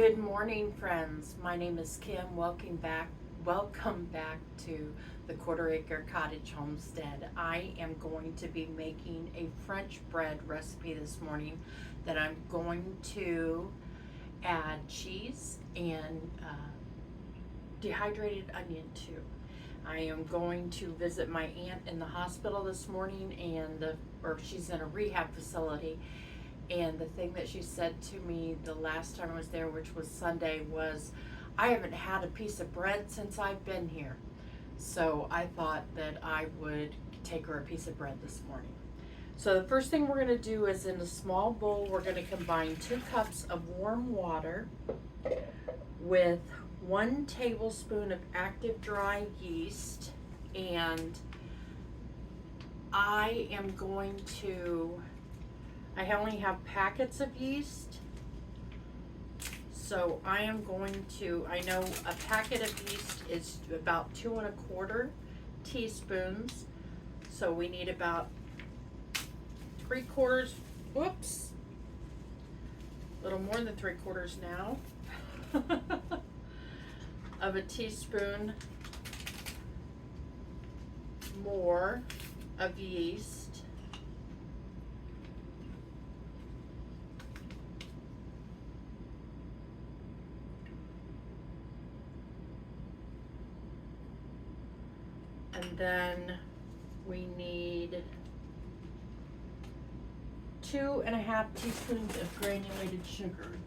Good morning, friends. My name is Kim. Welcome back to the Quarter Acre Cottage Homestead. I am going to be making a French bread recipe this morning that I'm going to add cheese and dehydrated onion to. I am going to visit my aunt in the hospital this morning, or she's in a rehab facility. And the thing that she said to me the last time I was there, which was Sunday, was, I haven't had a piece of bread since I've been here. So I thought that I would take her a piece of bread this morning. So the first thing we're going to do is, in a small bowl, we're going to combine 2 cups of warm water with 1 tablespoon of active dry yeast. And I only have packets of yeast, so I know a packet of yeast is about 2 1/4 teaspoons, so we need about 3/4, a little more than 3/4 now, of a teaspoon more of yeast. And then we need 2 1/2 teaspoons of granulated sugar.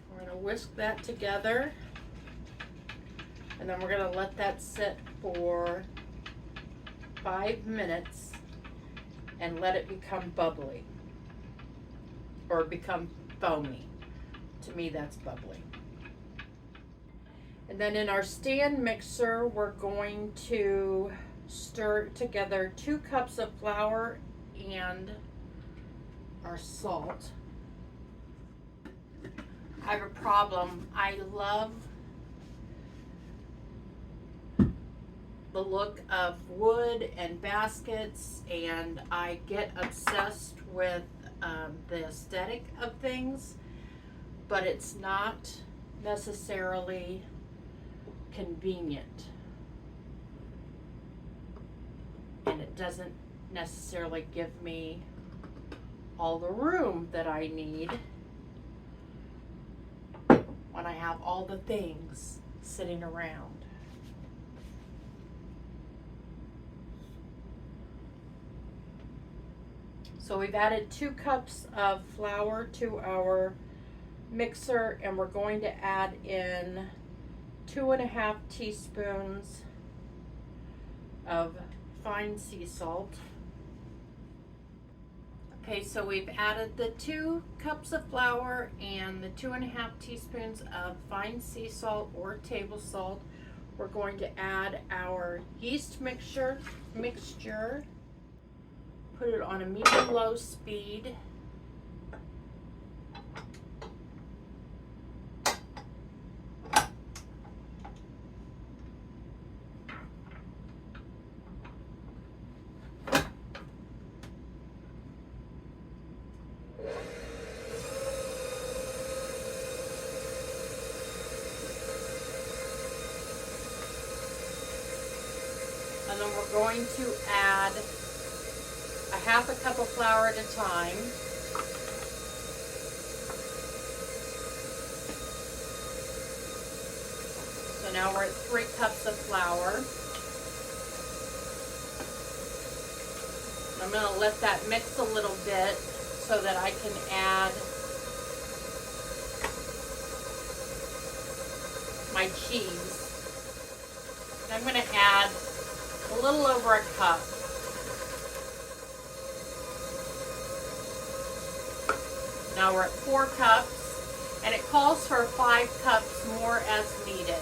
We're going to whisk that together, and then we're going to let that sit for 5 minutes and let it become bubbly, or become foamy. To me, that's bubbly. And then in our stand mixer, we're going to stir together 2 cups of flour and our salt. I have a problem. I love the look of wood and baskets, and I get obsessed with the aesthetic of things, but it's not necessarily convenient, and it doesn't necessarily give me all the room that I need when I have all the things sitting around. So we've added 2 cups of flour to our mixer, and we're going to add in 2 1/2 teaspoons of fine sea salt. Okay, so we've added the 2 cups of flour and the 2 1/2 teaspoons of fine sea salt or table salt. We're going to add our yeast mixture. Put it on a medium-low speed. And then we're going to add 1/2 cup of flour at a time. So now we're at 3 cups of flour. I'm going to let that mix a little bit so that I can add my cheese. I'm going to add a little over a cup. Now we're at 4 cups, and it calls for 5 cups more as needed.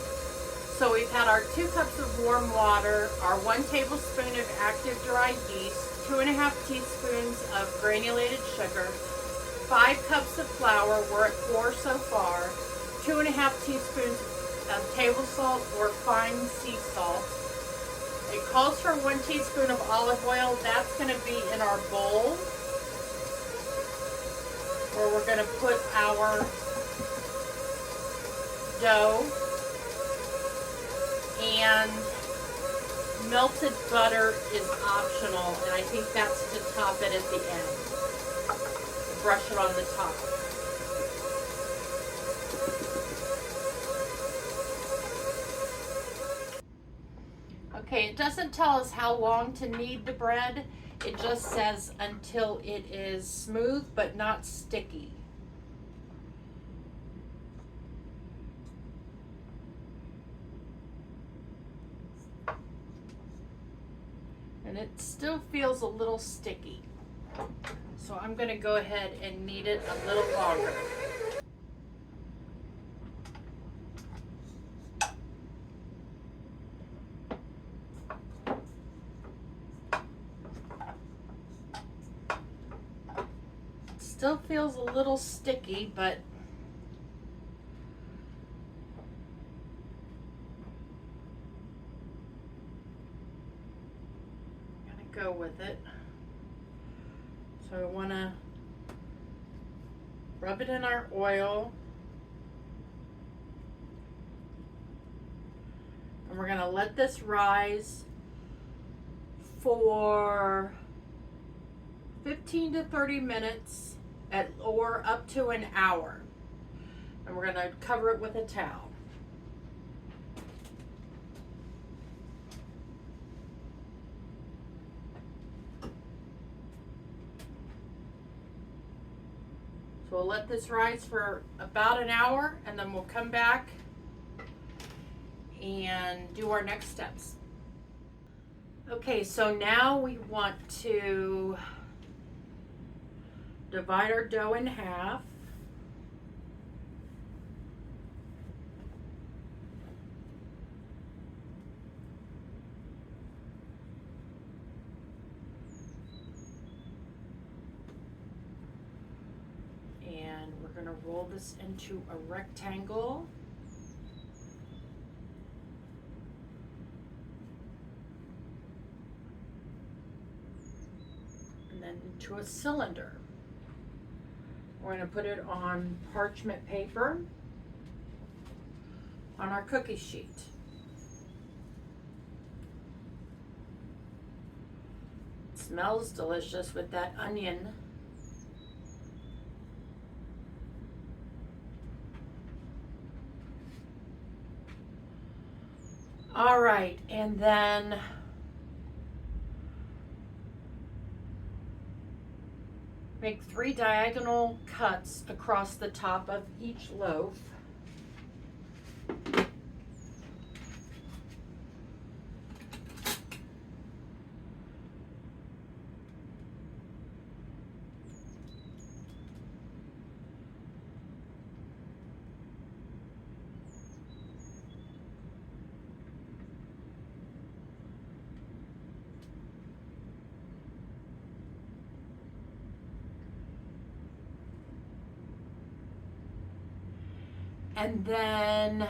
So we've had our 2 cups of warm water, our 1 tablespoon of active dry yeast, 2 1/2 teaspoons of granulated sugar, 5 cups of flour, we're at 4 so far, 2 1/2 teaspoons of table salt or fine sea salt. It calls for 1 teaspoon of olive oil. That's going to be in our bowl where we're going to put our dough, and melted butter is optional, and I think that's to top it at the end. Brush it on the top. Okay, it doesn't tell us how long to knead the bread. It just says until it is smooth but not sticky. And it still feels a little sticky. So I'm going to go ahead and knead it a little longer. Still feels a little sticky, but I'm gonna go with it. So I want to rub it in our oil, and we're gonna let this rise for 15 to 30 minutes or up to an hour. And we're gonna cover it with a towel. So we'll let this rise for about an hour, and then we'll come back and do our next steps. Okay, so now we want to divide our dough in half. And we're going to roll this into a rectangle. And then into a cylinder. We're going to put it on parchment paper on our cookie sheet. It smells delicious with that onion. All right, and then make 3 diagonal cuts across the top of each loaf. And then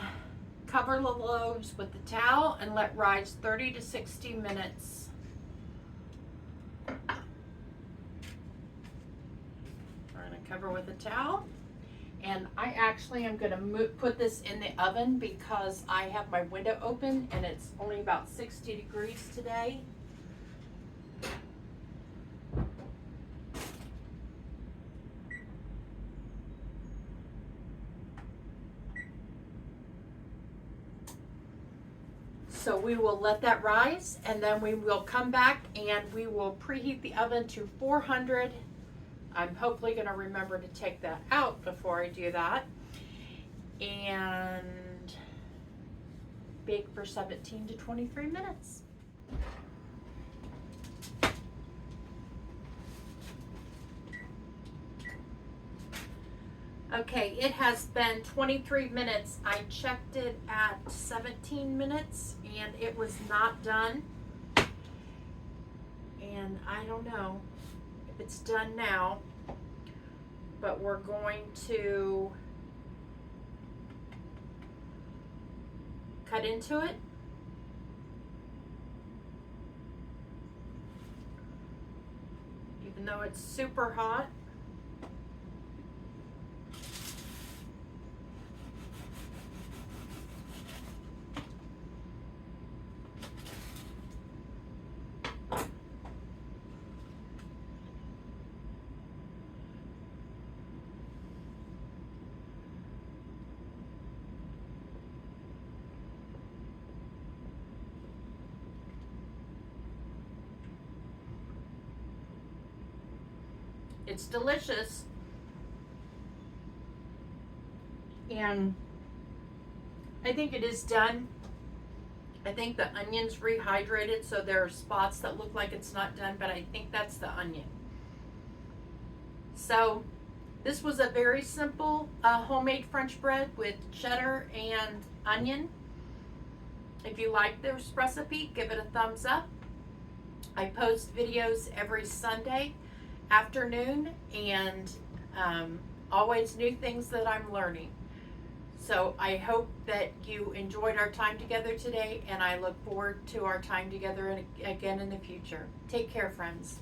cover the loaves with the towel and let rise 30 to 60 minutes. We're going to cover with a towel. And I actually am going to put this in the oven because I have my window open and it's only about 60 degrees today. So we will let that rise, and then we will come back and we will preheat the oven to 400. I'm hopefully going to remember to take that out before I do that. And bake for 17 to 23 minutes. Okay, it has been 23 minutes. I checked it at 17 minutes and it was not done. And I don't know if it's done now, but we're going to cut into it. Even though it's super hot. It's delicious, and I think it is done. I think the onion's rehydrated, so there are spots that look like it's not done, but I think that's the onion. So this was a very simple homemade French bread with cheddar and onion. If you like this recipe, give it a thumbs up. I post videos every Sunday afternoon, and always new things that I'm learning. So I hope that you enjoyed our time together today, and I look forward to our time together again in the future. Take care, friends.